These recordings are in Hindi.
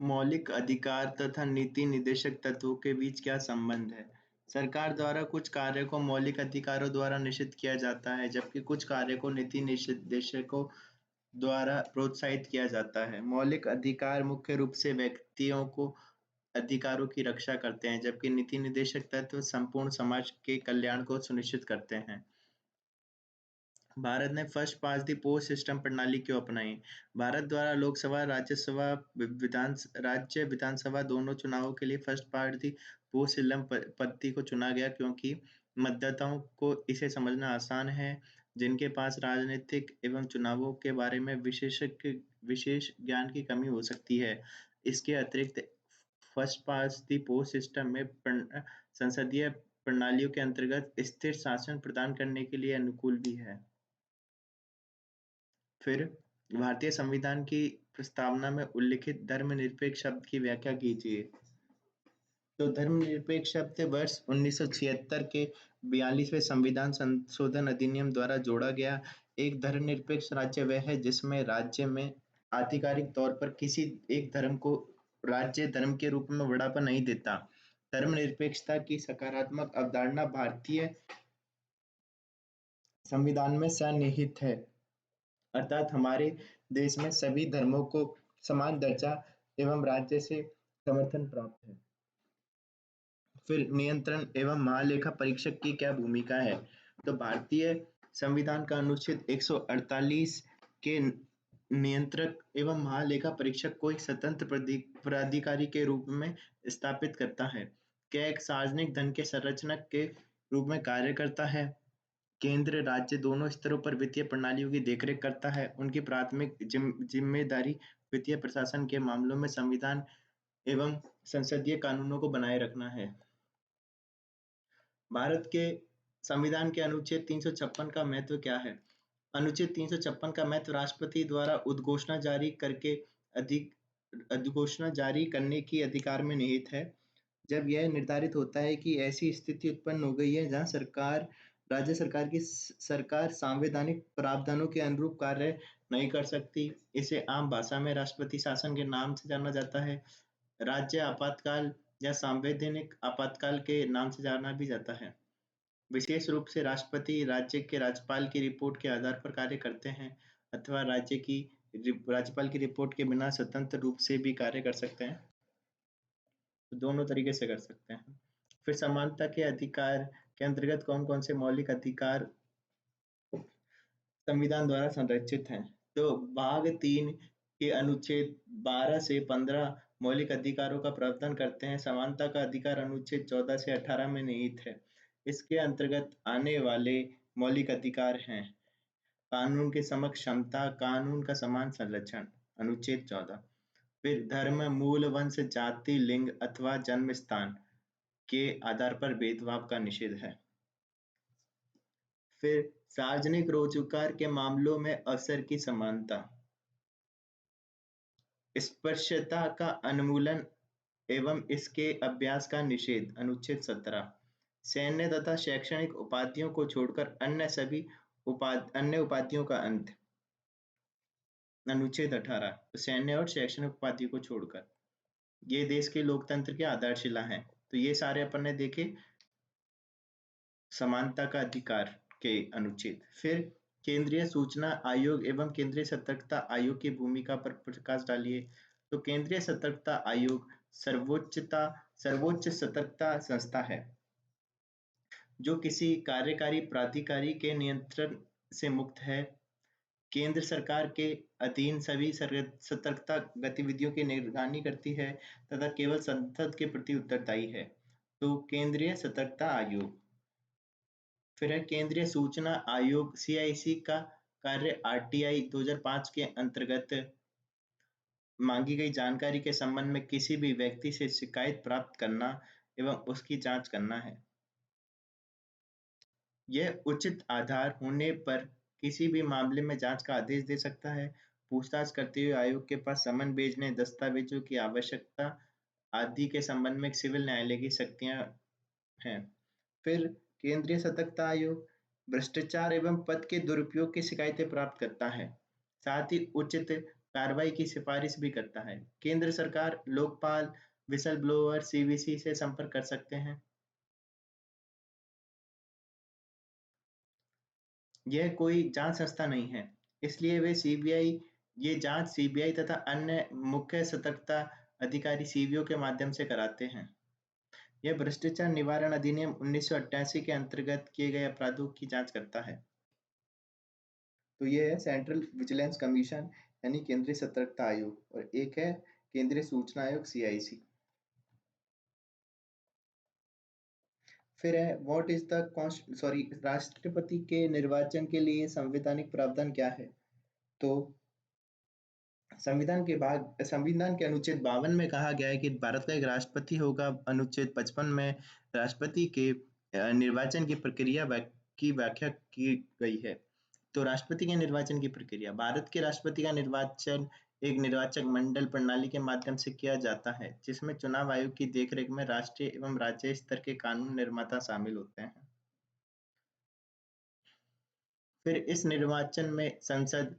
मौलिक अधिकार तथा नीति निदेशक तत्वों के बीच क्या संबंध है? सरकार द्वारा कुछ कार्यों को मौलिक अधिकारों द्वारा निषिद्ध किया जाता है, जबकि कुछ कार्यों को नीति निदेशकों द्वारा प्रोत्साहित किया जाता है। मौलिक अधिकार मुख्य रूप से व्यक्तियों को अधिकारों की रक्षा करते हैं, जबकि नीति निदेशक तत्व संपूर्ण समाज के कल्याण को सुनिश्चित करते हैं। भारत ने first past the post system प्रणाली क्यों अपनाई? भारत द्वारा लोकसभा, राज्यसभा, राज्य विधानसभा दोनों चुनावों के लिए first past the post system पद्धति को चुना गया क्योंकि मतदाताओं को इसे समझना आसान है, जिनके पास राजनीतिक एवं चुनावों के बारे में विशेष ज्ञान की कमी हो सकती है। इसके अतिरिक्त first past the post system में संसदीय प्रणालियों के अंतर्गत स्थिर शासन प्रदान करने के लिए अनुकूल भी है। फिर भारतीय संविधान की प्रस्तावना में उल्लिखित धर्मनिरपेक्ष शब्द की व्याख्या कीजिए। तो धर्मनिरपेक्ष शब्द वर्ष 1976 के 42वें संविधान संशोधन अधिनियम द्वारा जोड़ा गया। एक धर्मनिरपेक्ष राज्य वह है जिसमें राज्य में आधिकारिक तौर पर किसी एक धर्म को राज्य धर्म के रूप में बढ़ावा नहीं देता। धर्मनिरपेक्षता की सकारात्मक अवधारणा भारतीय संविधान में सन्निहित है, अर्थात हमारे देश में सभी धर्मों को समान दर्जा एवं राज्य से समर्थन प्राप्त है। फिर नियंत्रण एवं महालेखा परीक्षक की क्या भूमिका है? तो भारतीय संविधान का अनुच्छेद 148 के नियंत्रक एवं महालेखा परीक्षक को एक स्वतंत्र प्राधिकारी के रूप में स्थापित करता है। क्या एक सार्वजनिक धन के संरक्षक के रूप में कार्य करता है। केंद्र राज्य दोनों स्तरों पर वित्तीय प्रणालियों की देखरेख करता है। उनकी प्राथमिक जिम्मेदारी वित्तीय प्रशासन के मामलों में संविधान एवं संसदीय कानूनों को बनाए रखना है। भारत के संविधान के अनुच्छेद 356 का महत्व क्या है? अनुच्छेद 356 का महत्व राष्ट्रपति द्वारा उद्घोषणा जारी करने की अधिकार में निहित है। जब यह निर्धारित होता है कि ऐसी स्थिति उत्पन्न हो गई है जहां राज्य सरकार संवैधानिक प्रावधानों के अनुरूप कार्य नहीं कर सकती, इसे आम भाषा में राष्ट्रपति शासन के नाम से जाना जाता है। राज्य आपातकाल या संवैधानिक आपातकाल के नाम से जाना भी जाता है। विशेष रूप से राष्ट्रपति राज्य के राज्यपाल की रिपोर्ट के आधार पर कार्य करते हैं अथवा राज्यपाल की रिपोर्ट के बिना स्वतंत्र रूप से भी कार्य कर सकते हैं। तो दोनों तरीके से कर सकते हैं। फिर समानता के अधिकार के अंतर्गत कौन कौन से मौलिक अधिकार संविधान द्वारा संरक्षित हैं? तो भाग 3 के अनुच्छेद 12 से 15 मौलिक अधिकारों का प्रावधान करते हैं। समानता का अधिकार अनुच्छेद 14 से 18 में निहित है। इसके अंतर्गत आने वाले मौलिक अधिकार हैं कानून के समक्ष क्षमता, कानून का समान संरक्षण, अनुच्छेद 14। फिर धर्म, मूल, वंश, जाति, लिंग अथवा जन्म स्थान के आधार पर भेदभाव का निषेध है। फिर सार्वजनिक रोजगार के मामलों में अवसर की समानता, स्पृश्यता का उन्मूलन एवं इसके अभ्यास का निषेध, अनुच्छेद 17। सैन्य तथा शैक्षणिक उपाधियों को छोड़कर अन्य सभी अन्य उपाधियों का अंत, अनुच्छेद 18। तो सैन्य और शैक्षणिक उपाधियों को छोड़कर ये देश के लोकतंत्र की आधारशिला है। तो ये सारे अपन ने देखे समानता का अधिकार के अनुच्छेद। फिर केंद्रीय सूचना आयोग एवं केंद्रीय सतर्कता आयोग की भूमिका पर प्रकाश डालिए। तो केंद्रीय सतर्कता आयोग सर्वोच्च सतर्कता संस्था है जो किसी कार्यकारी प्राधिकारी के नियंत्रण से मुक्त है। केंद्र सरकार के अधीन सभी सतर्कता गतिविधियों की निगरानी करती है तथा केवल संसद के प्रति उत्तरदायी है। तो केंद्रीय सतर्कता आयोग। फिर है केंद्रीय सूचना आयोग, CIC का कार्य RTI 2005 के अंतर्गत मांगी गई जानकारी के संबंध में किसी भी व्यक्ति से शिकायत प्राप्त करना एवं उसकी जांच करना है। यह उचित आधार होने पर किसी भी मामले में जांच का आदेश दे सकता है। पूछताछ करते हुए आयोग के पास समन भेजने, दस्तावेजों की आवश्यकता आदि के संबंध में सिविल न्यायालय की शक्तियां हैं। फिर केंद्रीय सतर्कता आयोग भ्रष्टाचार एवं पद के दुरुपयोग की शिकायतें प्राप्त करता है। साथ ही उचित कार्रवाई की सिफारिश भी करता है। केंद्र सरकार, लोकपाल, विसल ब्लोअर, सीवीसी से संपर्क कर सकते हैं। यह कोई जांच संस्था नहीं है, इसलिए वे सीबीआई ये जांच सीबीआई तथा अन्य मुख्य सतर्कता अधिकारी सीबीओ के माध्यम से कराते हैं। यह भ्रष्टाचार निवारण अधिनियम 1988 के अंतर्गत किए गए अपराधों की जांच करता है। तो ये है सेंट्रल विजिलेंस कमीशन यानी केंद्रीय सतर्कता आयोग, और एक है केंद्रीय सूचना आयोग सीआईसी। फिर है व्हाट इज द राष्ट्रपति के निर्वाचन के लिए संवैधानिक प्रावधान क्या है। तो संविधान के अनुच्छेद 52 में कहा गया है कि भारत का एक राष्ट्रपति होगा। अनुच्छेद 55 में राष्ट्रपति के निर्वाचन की प्रक्रिया की व्याख्या की गई है। तो राष्ट्रपति के निर्वाचन की प्रक्रिया, भारत के राष्ट्रपति का निर्वाचन एक निर्वाचक मंडल प्रणाली के माध्यम से किया जाता है, जिसमें चुनाव आयोग की देखरेख में राष्ट्रीय एवं राज्य स्तर के कानून निर्माता शामिल होते हैं। फिर इस निर्वाचन में संसद,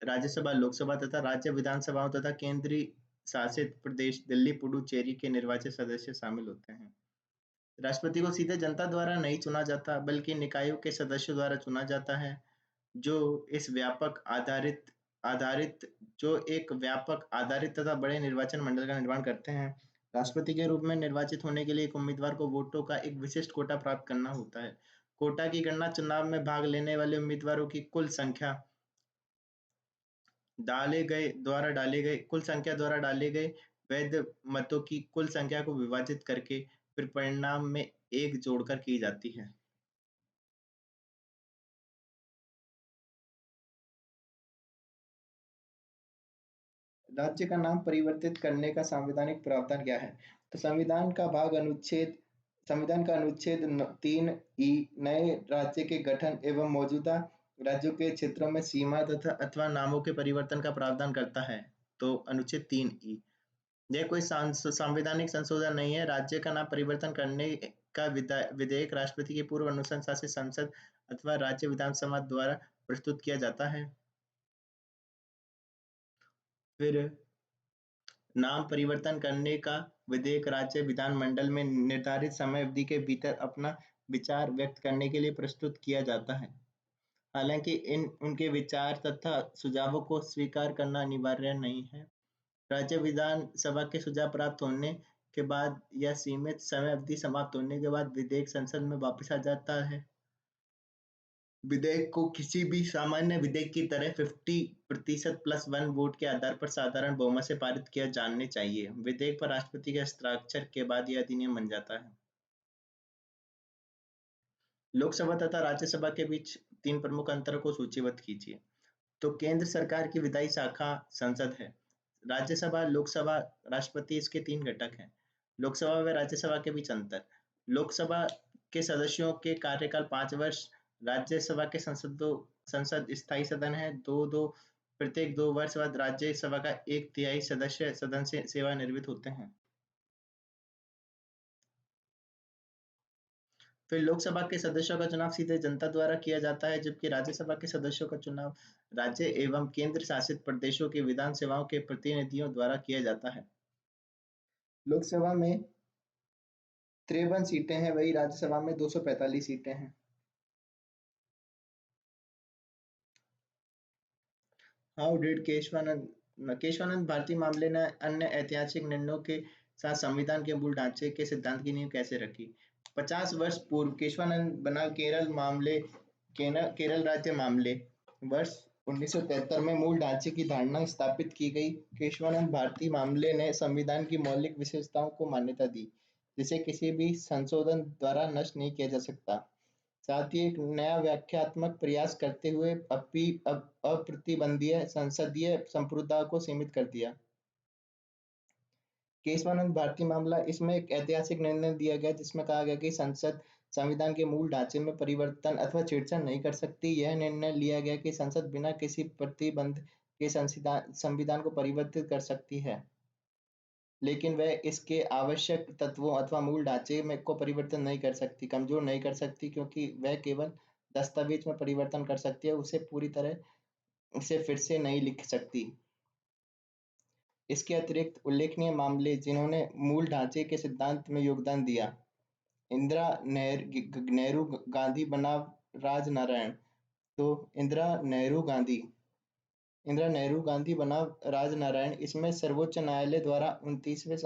राज्यसभा, लोकसभा तथा राज्य विधानसभाओं तथा केंद्रीय शासित प्रदेश दिल्ली, पुडुचेरी के निर्वाचित सदस्य शामिल होते हैं। राष्ट्रपति को सीधे जनता द्वारा नहीं चुना जाता, बल्कि निकायों के सदस्यों द्वारा चुना जाता है, जो इस व्यापक आधारित आधारित जो एक व्यापक आधारित तथा बड़े निर्वाचन मंडल का निर्माण करते हैं। राष्ट्रपति के रूप में निर्वाचित होने के लिए एक उम्मीदवार को वोटों का एक विशिष्ट कोटा प्राप्त करना होता है। कोटा की गणना चुनाव में भाग लेने वाले उम्मीदवारों की कुल संख्या द्वारा डाले गए वैध मतों की कुल संख्या को विभाजित करके फिर परिणाम में एक जोड़कर की जाती है। राज्य का नाम परिवर्तित करने का संवैधानिक प्रावधान क्या है। तो संविधान का अनुच्छेद 3 ई नए राज्य के गठन एवं मौजूदा राज्यों के क्षेत्रों में सीमा तथा अथवा नामों के परिवर्तन का प्रावधान करता है। तो अनुच्छेद 3 ई, यह कोई संवैधानिक संशोधन नहीं है। राज्य का नाम परिवर्तन करने का विधेयक राष्ट्रपति की पूर्व अनुशंसा से संसद अथवा राज्य विधानसभा द्वारा प्रस्तुत किया जाता है। फिर नाम परिवर्तन करने का विधेयक राज्य विधानमंडल में निर्धारित समय अवधि के भीतर अपना विचार व्यक्त करने के लिए प्रस्तुत किया जाता है। हालांकि इन उनके विचार तथा सुझावों को स्वीकार करना अनिवार्य नहीं है। राज्य विधानसभा के सुझाव प्राप्त होने के बाद या सीमित समय अवधि समाप्त होने के बाद विधेयक संसद में वापस आ जाता है। विधेयक को किसी भी सामान्य विधेयक की तरह 50% +1 वोट के आधार पर साधारण बहुमत से पारित किया जाने चाहिए। विधेयक पर राष्ट्रपति के हस्ताक्षर के बाद यह अधिनियम बन जाता है। लोकसभा तथा राज्यसभा के बीच 3 प्रमुख अंतरों को सूचीबद्ध कीजिए। तो केंद्र सरकार की विधायी शाखा संसद है। राज्यसभा, लोकसभा, राष्ट्रपति इसके 3 घटक हैं। लोकसभा व राज्यसभा के बीच अंतर। लोकसभा के सदस्यों के कार्यकाल 5 वर्ष, राज्यसभा के संसद स्थायी सदन है, दो प्रत्येक 2 वर्ष बाद राज्यसभा का 1/3 सदस्य सदन से सेवानिवृत्त होते हैं। फिर लोकसभा के सदस्यों का चुनाव सीधे जनता द्वारा किया जाता है, जबकि राज्यसभा के सदस्यों का चुनाव राज्य एवं केंद्र शासित प्रदेशों की विधानसभाओं के प्रतिनिधियों द्वारा किया जाता है। लोकसभा में 53 सीटें हैं, वही राज्यसभा में 245 सीटें हैं। हाउ डिड केशवानंद भारतीय मामले ने अन्य ऐतिहासिक निर्णयों के साथ संविधान के मूल ढांचे के सिद्धांत की नींव कैसे रखी। 50 वर्ष पूर्व केशवानंद बनाम केरल राज्य मामले वर्ष 1973 में मूल ढांचे की धारणा स्थापित की गई। केशवानंद भारतीय मामले ने संविधान की मौलिक विशेषताओं को मान्यता दी, जिसे किसी भी संशोधन द्वारा नष्ट नहीं किया जा सकता। साथ ही एक नया व्याख्यात्मक प्रयास करते हुए अप्रतिबंधीय संसदीय संप्रभुता को सीमित कर दिया। केशवानंद भारती मामला, इसमें एक ऐतिहासिक निर्णय दिया गया जिसमें कहा गया कि संसद संविधान के मूल ढांचे में परिवर्तन अथवा छेड़छाड़ नहीं कर सकती। यह निर्णय लिया गया कि संसद बिना किसी प्रतिबंध के संविधान को परिवर्तित कर सकती है, लेकिन वह इसके आवश्यक तत्वों अथवा मूल ढांचे में को परिवर्तन नहीं कर सकती, कमजोर नहीं कर सकती, क्योंकि वह केवल दस्तावेज में परिवर्तन कर सकती है, उसे पूरी तरह उसे फिर से नहीं लिख सकती। इसके अतिरिक्त उल्लेखनीय मामले जिन्होंने मूल ढांचे के सिद्धांत में योगदान दिया: इंदिरा नेहरू गांधी बनाम राजनारायण। तो इंदिरा नेहरू गांधी बनाम राजनारायण, इसमें सर्वोच्च न्यायालय द्वारा 39वें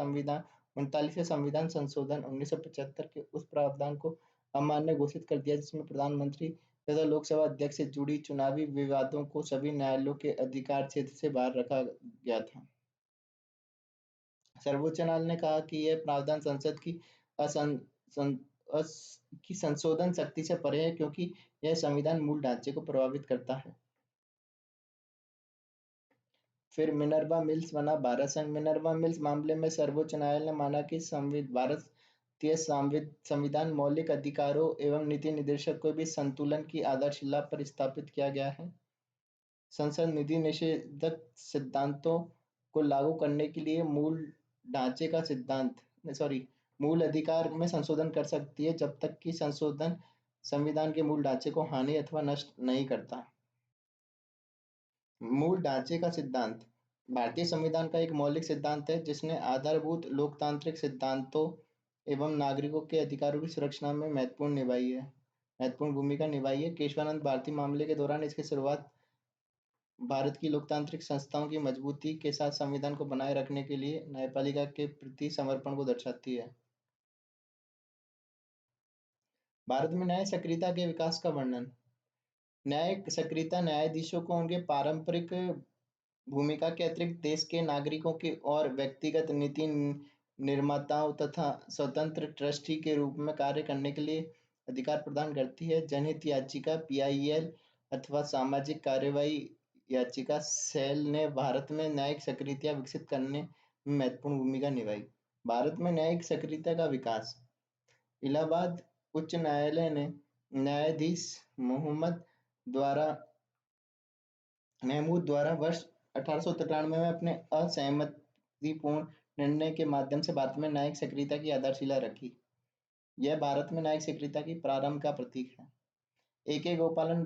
संविधान संशोधन 1975 के उस प्रावधान को अमान्य घोषित कर दिया जिसमें प्रधानमंत्री तथा लोकसभा अध्यक्ष से जुड़ी चुनावी विवादों को सभी न्यायालयों के अधिकार क्षेत्र से बाहर रखा गया था। सर्वोच्च न्यायालय ने कहा कि यह प्रावधान संसद की असन, सं, अस, की संशोधन शक्ति से परे है क्योंकि यह संविधान मूल ढांचे को प्रभावित करता है। फिर मिनर्वा मिल्स बना भारत संघ। मिनर्वा मिल्स मामले में सर्वोच्च न्यायालय ने माना कि भारतीय संविधान मौलिक अधिकारों एवं नीति निर्देशक को भी संतुलन की आधारशिला पर स्थापित किया गया है। संसद नीति निषेधक सिद्धांतों को लागू करने के लिए मूल अधिकार में संशोधन कर सकती है जब तक कि संशोधन संविधान के मूल ढांचे को हानि अथवा नष्ट नहीं करता। मूल ढांचे का सिद्धांत भारतीय संविधान का एक मौलिक सिद्धांत है जिसने आधारभूत लोकतांत्रिक सिद्धांतों एवं नागरिकों के अधिकारों की सुरक्षा में महत्वपूर्ण भूमिका निभाई है। केशवानंद भारती मामले के दौरान इसकी शुरुआत भारत की लोकतांत्रिक संस्थाओं की मजबूती के साथ संविधान को बनाए रखने के लिए न्यायपालिका के प्रति समर्पण को दर्शाती है। भारत में न्याय सक्रियता के विकास का वर्णन। न्याय सक्रियता न्यायाधीशों को उनके पारंपरिक भूमिका के अतिरिक्त देश के नागरिकों की और व्यक्तिगत नीति निर्माताओं तथा स्वतंत्र ट्रस्टी के रूप में कार्य करने के लिए अधिकार प्रदान करती है। जनहित याचिका पीआईएल अथवा सामाजिक कार्यवाही याचिका सेल ने भारत में न्यायिक सक्रियता विकसित करने में महत्वपूर्ण भूमिका निभाई। भारत में न्यायिक सक्रियता का विकास। इलाहाबाद उच्च न्यायालय ने न्यायाधीश महमूद द्वारा वर्ष 1893 में अपने असहमतिपूर्ण निर्णय के माध्यम से भारत में न्यायिक सक्रियता की आधारशिला रखी। यह भारत में न्यायिक सक्रियता की प्रारंभ का प्रतीक है। AK गोपालन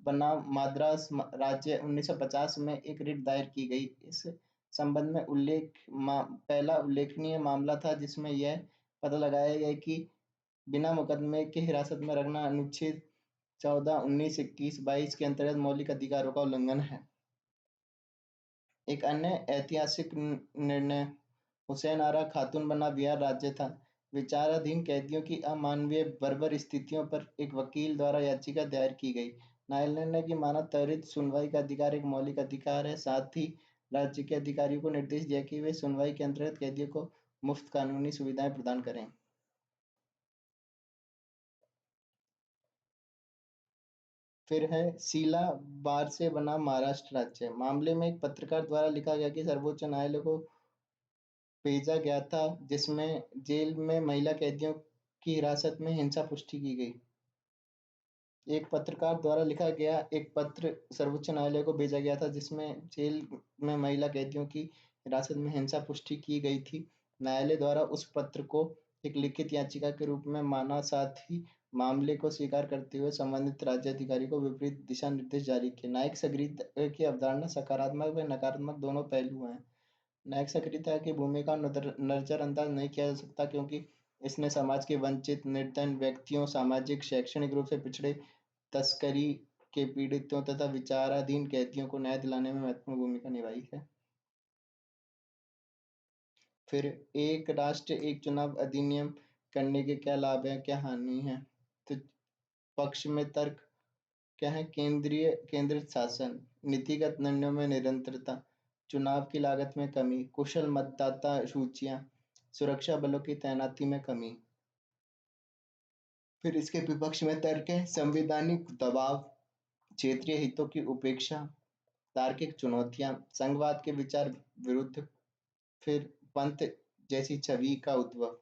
बनाम मद्रास राज्य 1950 में एक रिट दायर की गई। इस संबंध में पहला उल्लेखनीय मामला था जिसमें यह पता लगाया गया कि बिना मुकदमे के हिरासत में रखना अनुच्छेद 14, 19, 21, 22 के अंतर्गत मौलिक अधिकारों का उल्लंघन है। एक अन्य ऐतिहासिक निर्णय हुसैन आरा खातून बना बिहार राज्य था। विचाराधीन कैदियों की अमानवीय बर्बर स्थितियों पर एक वकील द्वारा याचिका दायर की गई। न्यायालय ने कि माना त्वरित सुनवाई का अधिकार एक मौलिक अधिकार है। साथ ही राज्य के अधिकारियों को निर्देश दिया कि वे सुनवाई के अंतर्गत कैदियों को मुफ्त कानूनी सुविधाएं प्रदान करें। फिर है शीला बारसे बना महाराष्ट्र राज्य। मामले में एक पत्रकार द्वारा लिखा गया कि सर्वोच्च न्यायालय को भेजा गया था जिसमें जेल में महिला कैदियों की हिरासत में हिंसा पुष्टि की गई। एक पत्रकार द्वारा लिखा गया एक पत्र सर्वोच्च न्यायालय को भेजा गया था जिसमें जेल में महिला कैदियों की हिरासत में हिंसा पुष्टि की गई थी। न्यायालय द्वारा उस पत्र को एक लिखित याचिका के रूप में माना। साथ ही मामले को स्वीकार करते हुए संबंधित राज्य अधिकारी को विपरीत दिशा निर्देश जारी किए। न्यायिक सक्रियता की अवधारणा सकारात्मक व नकारात्मक दोनों पहलू हैं। न्यायिक सक्रियता की भूमिका नजरअंदाज नहीं किया जा सकता क्योंकि इसने समाज के वंचित निर्धन व्यक्तियों, सामाजिक शैक्षणिक रूप से पिछड़े, तस्करी के पीड़ितों तथा विचाराधीन कैदियों को न्याय दिलाने में महत्वपूर्ण भूमिका निभाई है। फिर एक राष्ट्र एक चुनाव अधिनियम करने के क्या लाभ है, क्या हानि है। तो पक्ष में तर्क क्या है? केंद्रित शासन, नीतिगत निर्णयों में निरंतरता, चुनाव की लागत में कमी, कुशल मतदाता सूचियां, सुरक्षा बलों की तैनाती में कमी। फिर इसके विपक्ष में तर्क है संवैधानिक दबाव, क्षेत्रीय हितों की उपेक्षा, तार्किक चुनौतियां, संघवाद के विचार विरुद्ध, फिर पंथ जैसी छवि का उद्भव।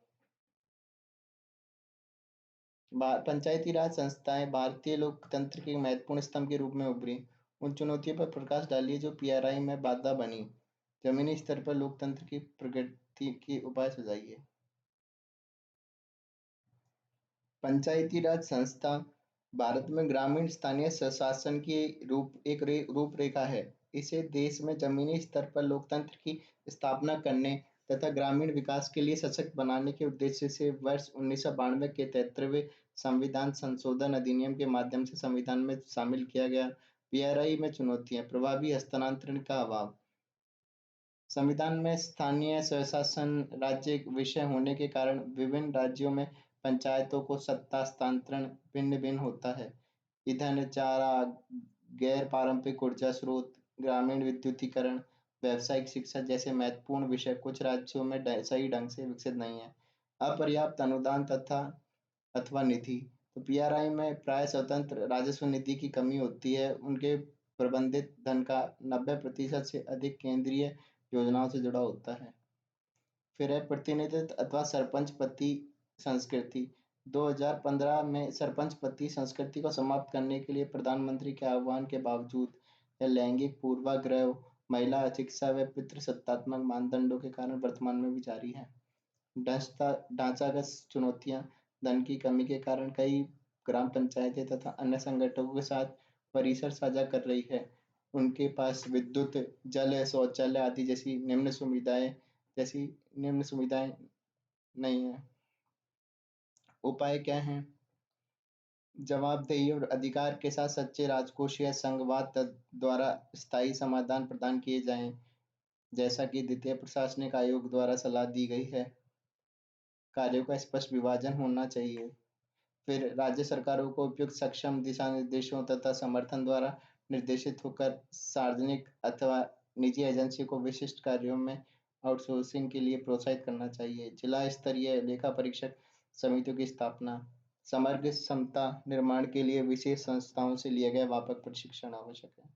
पंचायती राज संस्थाएं भारतीय लोकतंत्र के महत्वपूर्ण स्तंभ के रूप में उभरी। उन चुनौतियों पर प्रकाश डालिए जो पीआरआई में बाधा बनी। जमीनी स्तर पर लोकतंत्र की प्रगति के उपाय सुझाइए। पंचायती राज संस्था भारत में ग्रामीण स्थानीय स्वशासन की रूपरेखा है। इसे देश में जमीनी स्तर पर लोकतंत्र की स्थापना करने तथा ग्रामीण विकास के लिए सशक्त बनाने के उद्देश्य से वर्ष 1992 के 73वें संविधान संशोधन अधिनियम के माध्यम से संविधान में शामिल किया गया। पीआरआई में चुनौतियां, प्रभावी हस्तांतरण का अभाव। संविधान में स्थानीय स्वशासन राज्य एक विषय होने के कारण विभिन्न राज्यों में पंचायतों को सत्ता हस्तांतरण भिन्न भिन्न होता है। ईंधन, चारा, गैर पारंपरिक ऊर्जा स्रोत, ग्रामीण विद्युतीकरण, व्यावसायिक शिक्षा जैसे महत्वपूर्ण विषय कुछ राज्यों में सही ढंग से विकसित नहीं है। अपर्याप्त अनुदान तथा अथवा निधि, तो पीआरआई में प्राय स्वतंत्र राजस्व निधि की कमी होती है। उनके प्रबंधित धन का 90% से अधिक केंद्रीय योजनाओं से जुड़ा होता है। फिर है प्रतिनिधित्व अथवा सरपंच पति संस्कृति। 2015 में सरपंच पति संस्कृति को समाप्त करने के लिए प्रधानमंत्री के आह्वान के बावजूद यह लैंगिक पूर्वाग्रह, महिला अशिक्षा व पितृसत्तात्मक मानदंडों के कारण वर्तमान में भी जारी है। ढांचागत चुनौतियां, धन की कमी के कारण कई ग्राम पंचायतें तथा अन्य संगठनों के साथ परिसर साझा कर रही है। उनके पास विद्युत, जल, शौचालय आदि जैसी निम्न सुविधाएं नहीं है। उपाय क्या हैं? जवाबदेही और अधिकार के साथ सच्चे राजकोष या संघवाद द्वारा स्थायी समाधान प्रदान किए जाएं, जैसा कि द्वितीय प्रशासनिक आयोग द्वारा सलाह दी गई है। कार्यों का स्पष्ट विभाजन होना चाहिए। फिर राज्य सरकारों को उपयुक्त सक्षम दिशा निर्देशों तथा समर्थन द्वारा निर्देशित होकर सार्वजनिक अथवा निजी एजेंसी को विशिष्ट कार्यों में आउटसोर्सिंग के लिए प्रोत्साहित करना चाहिए। जिला स्तरीय लेखा परीक्षक समितियों की स्थापना, समग्र क्षमता निर्माण के लिए विशेष संस्थाओं से लिया गया व्यापक प्रशिक्षण आवश्यक है।